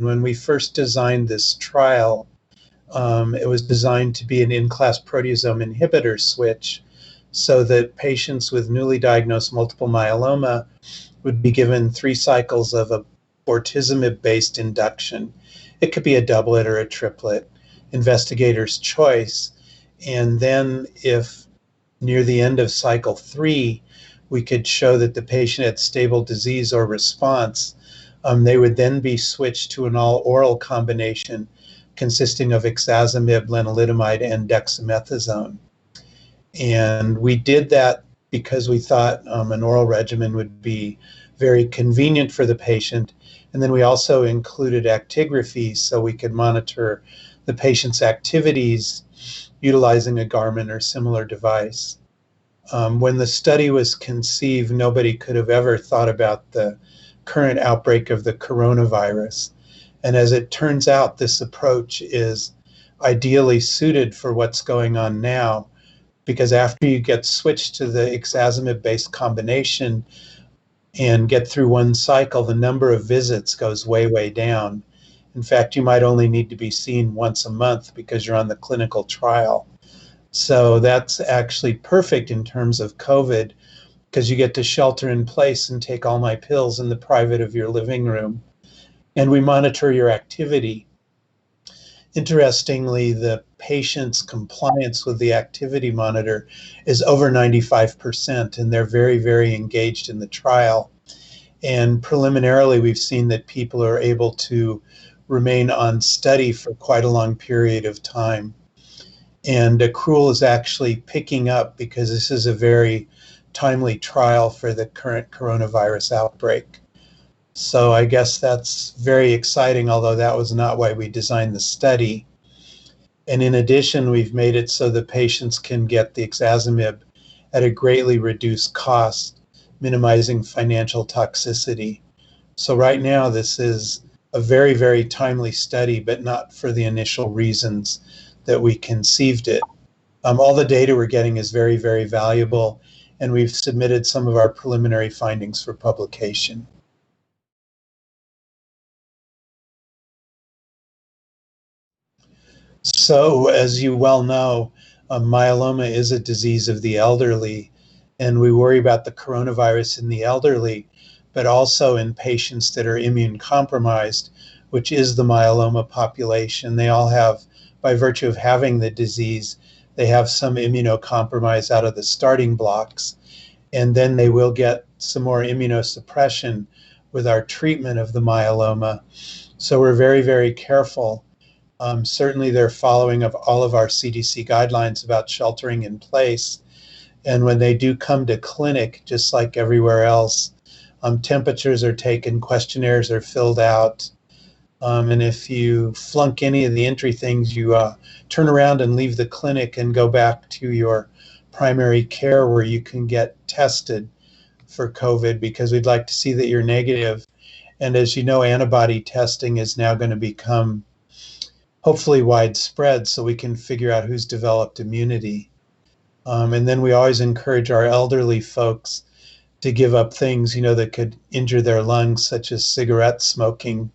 When we first designed this trial, it was designed to be an in-class proteasome inhibitor switch so that patients with newly diagnosed multiple myeloma would be given 3 cycles of a bortezomib-based induction. It could be a doublet or a triplet, investigator's choice. And then if near the end of cycle 3, we could show that the patient had stable disease or response, they would then be switched to an all-oral combination consisting of ixazomib, lenalidomide, and dexamethasone. And we did that because we thought an oral regimen would be very convenient for the patient. And then we also included actigraphy so we could monitor the patient's activities utilizing a Garmin or similar device. When the study was conceived, nobody could have ever thought about the current outbreak of the coronavirus. And as it turns out, this approach is ideally suited for what's going on now, because after you get switched to the ixazomib-based combination and get through one cycle, the number of visits goes way, way down. In fact, you might only need to be seen once a month because you're on the clinical trial. So that's actually perfect in terms of COVID, because you get to shelter in place and take all my pills in the private of your living room. And we monitor your activity. Interestingly, the patient's compliance with the activity monitor is over 95%, and they're very, very engaged in the trial. And preliminarily, we've seen that people are able to remain on study for quite a long period of time. And accrual is actually picking up because this is a very timely trial for the current coronavirus outbreak. So I guess that's very exciting, although that was not why we designed the study. And in addition, we've made it so the patients can get the ixazomib at a greatly reduced cost, minimizing financial toxicity. So right now, this is a very, very timely study, but not for the initial reasons that we conceived it. All the data we're getting is very, very valuable, and we've submitted some of our preliminary findings for publication. So, as you well know, myeloma is a disease of the elderly, and we worry about the coronavirus in the elderly, but also in patients that are immune compromised, which is the myeloma population. They all have, by virtue of having the disease, they have some immunocompromise out of the starting blocks, and then they will get some more immunosuppression with our treatment of the myeloma. So we're very, very careful. Certainly they're following of all of our CDC guidelines about sheltering in place. And when they do come to clinic, just like everywhere else, temperatures are taken, questionnaires are filled out. And if you flunk any of the entry things, you turn around and leave the clinic and go back to your primary care where you can get tested for COVID, because we'd like to see that you're negative. And as you know, antibody testing is now going to become hopefully widespread so we can figure out who's developed immunity. And then we always encourage our elderly folks to give up things, that could injure their lungs, such as cigarette smoking.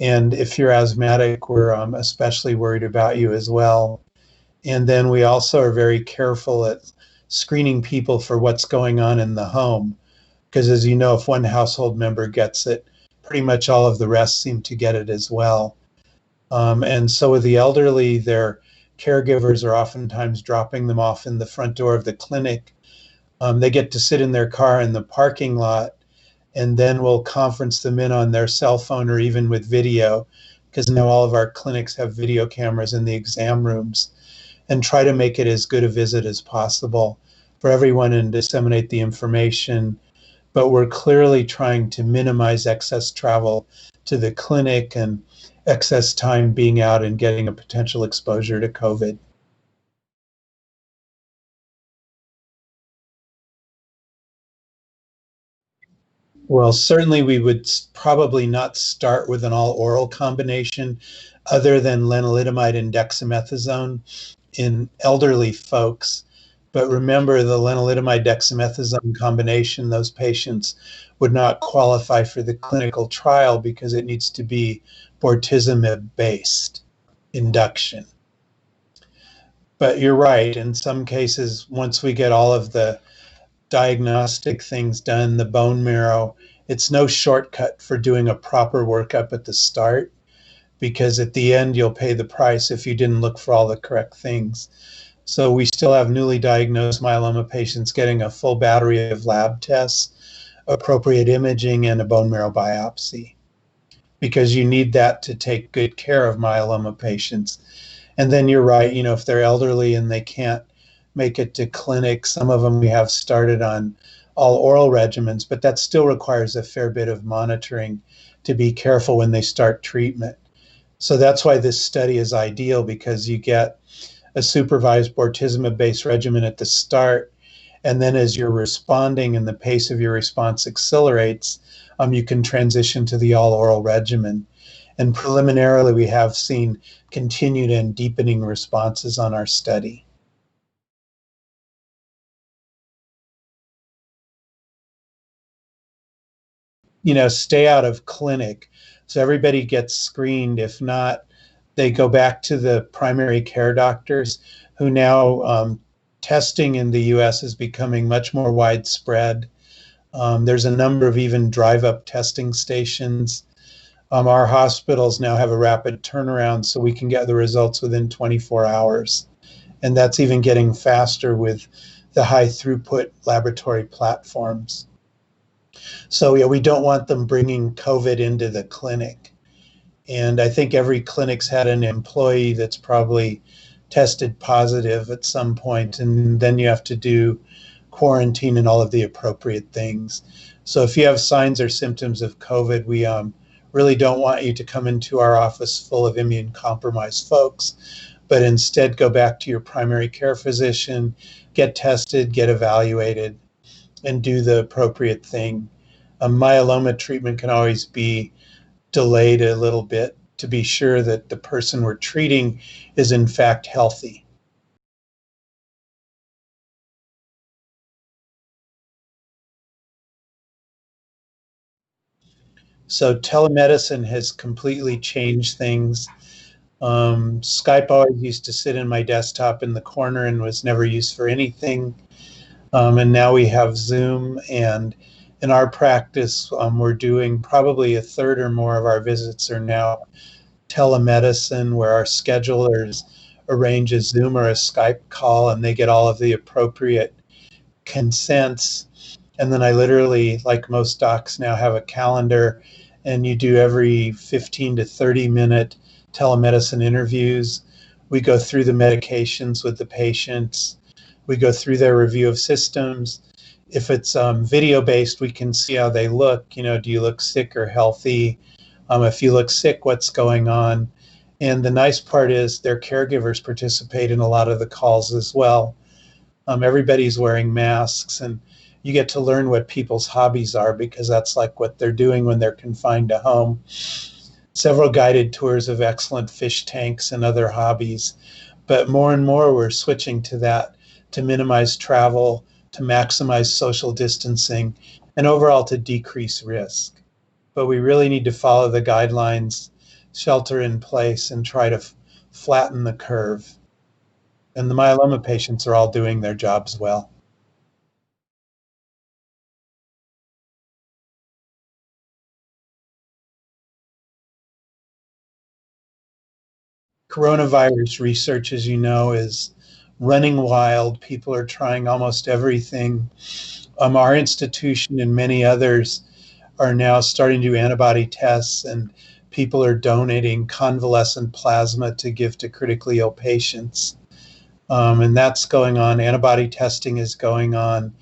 And if you're asthmatic, we're especially worried about you as well. And then we also are very careful at screening people for what's going on in the home, because as you know, if one household member gets it, pretty much all of the rest seem to get it as well. And so with the elderly, their caregivers are oftentimes dropping them off in the front door of the clinic. They get to sit in their car in the parking lot, and then we'll conference them in on their cell phone or even with video, because now all of our clinics have video cameras in the exam rooms, and try to make it as good a visit as possible for everyone and disseminate the information. But we're clearly trying to minimize excess travel to the clinic and excess time being out and getting a potential exposure to COVID. Well, certainly we would probably not start with an all-oral combination other than lenalidomide and dexamethasone in elderly folks. But remember, the lenalidomide dexamethasone combination, those patients would not qualify for the clinical trial because it needs to be bortezomib-based induction. But you're right, in some cases, once we get all of the diagnostic things done, the bone marrow, it's no shortcut for doing a proper workup at the start, because at the end you'll pay the price if you didn't look for all the correct things. So we still have newly diagnosed myeloma patients getting a full battery of lab tests, appropriate imaging, and a bone marrow biopsy, because you need that to take good care of myeloma patients. And then you're right, if they're elderly and they can't make it to clinic, some of them we have started on all oral regimens, but that still requires a fair bit of monitoring to be careful when they start treatment. So that's why this study is ideal, because you get a supervised bortezomib-based regimen at the start, and then as you're responding and the pace of your response accelerates, you can transition to the all-oral regimen. And preliminarily, we have seen continued and deepening responses on our study. Stay out of clinic. So everybody gets screened. If not, they go back to the primary care doctors, who now testing in the US is becoming much more widespread. There's a number of even drive-up testing stations. Our hospitals now have a rapid turnaround, so we can get the results within 24 hours. And that's even getting faster with the high throughput laboratory platforms. So yeah, we don't want them bringing COVID into the clinic. And I think every clinic's had an employee that's probably tested positive at some point, and then you have to do quarantine and all of the appropriate things. So if you have signs or symptoms of COVID, we really don't want you to come into our office full of immune compromised folks, but instead go back to your primary care physician, get tested, get evaluated, and do the appropriate thing. Myeloma treatment can always be delayed a little bit to be sure that the person we're treating is in fact healthy. So telemedicine has completely changed things. Skype always used to sit in my desktop in the corner and was never used for anything. And now we have Zoom, and in our practice, we're doing probably a third or more of our visits are now telemedicine, where our schedulers arrange a Zoom or a Skype call, and they get all of the appropriate consents. And then I literally, like most docs now, have a calendar, and you do every 15 to 30-minute telemedicine interviews. We go through the medications with the patients. We go through their review of systems. If it's video-based, we can see how they look. Do you look sick or healthy? If you look sick, what's going on? And the nice part is their caregivers participate in a lot of the calls as well. Everybody's wearing masks, and you get to learn what people's hobbies are, because that's like what they're doing when they're confined to home. Several guided tours of excellent fish tanks and other hobbies. But more and more we're switching to that to minimize travel, to maximize social distancing, and overall to decrease risk. But we really need to follow the guidelines, shelter in place, and try to flatten the curve. And the myeloma patients are all doing their jobs well. Coronavirus research, as you know, is running wild. People are trying almost everything. Our institution and many others are now starting to do antibody tests, and people are donating convalescent plasma to give to critically ill patients. And that's going on. Antibody testing is going on.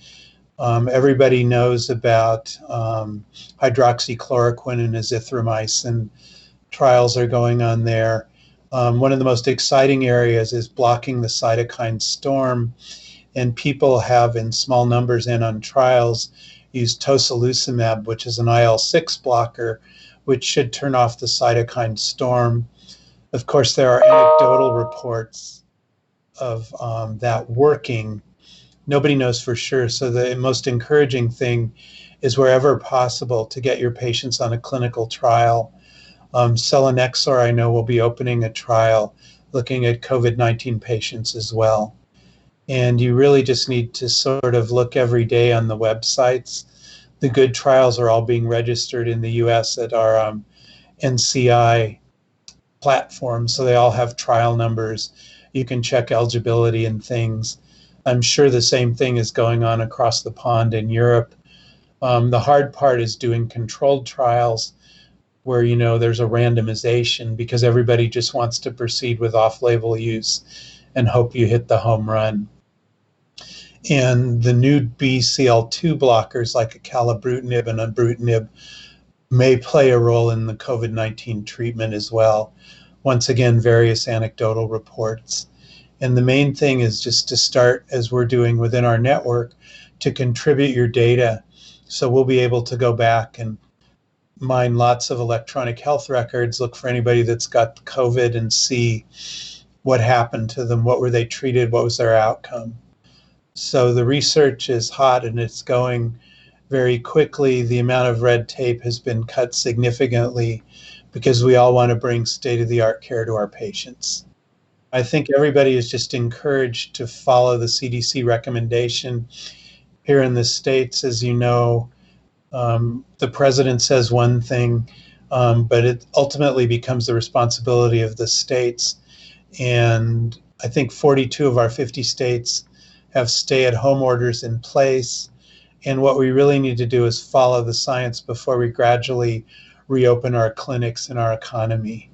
Everybody knows about hydroxychloroquine and azithromycin. Trials are going on there. One of the most exciting areas is blocking the cytokine storm, and people have, in small numbers and on trials, used tocilizumab, which is an IL-6 blocker, which should turn off the cytokine storm. Of course, there are anecdotal reports of that working, Nobody knows for sure. So the most encouraging thing is wherever possible to get your patients on a clinical trial. Selinexor, I know, will be opening a trial looking at COVID-19 patients as well. And you really just need to sort of look every day on the websites. The good trials are all being registered in the US at our NCI platform, so they all have trial numbers. You can check eligibility and things. I'm sure the same thing is going on across the pond in Europe. The hard part is doing controlled trials where, you know, there's a randomization because everybody just wants to proceed with off-label use and hope you hit the home run. And the new BCL2 blockers like acalabrutinib and ibrutinib may play a role in the COVID-19 treatment as well. Once again, various anecdotal reports. And the main thing is just to start, as we're doing within our network, to contribute your data. So we'll be able to go back and mine lots of electronic health records, look for anybody that's got COVID and see what happened to them, what were they treated, what was their outcome. So the research is hot and it's going very quickly. The amount of red tape has been cut significantly because we all want to bring state-of-the-art care to our patients. I think everybody is just encouraged to follow the CDC recommendation. Here in the States, as you know, the president says one thing, but it ultimately becomes the responsibility of the states. And I think 42 of our 50 states have stay-at-home orders in place. And what we really need to do is follow the science before we gradually reopen our clinics and our economy.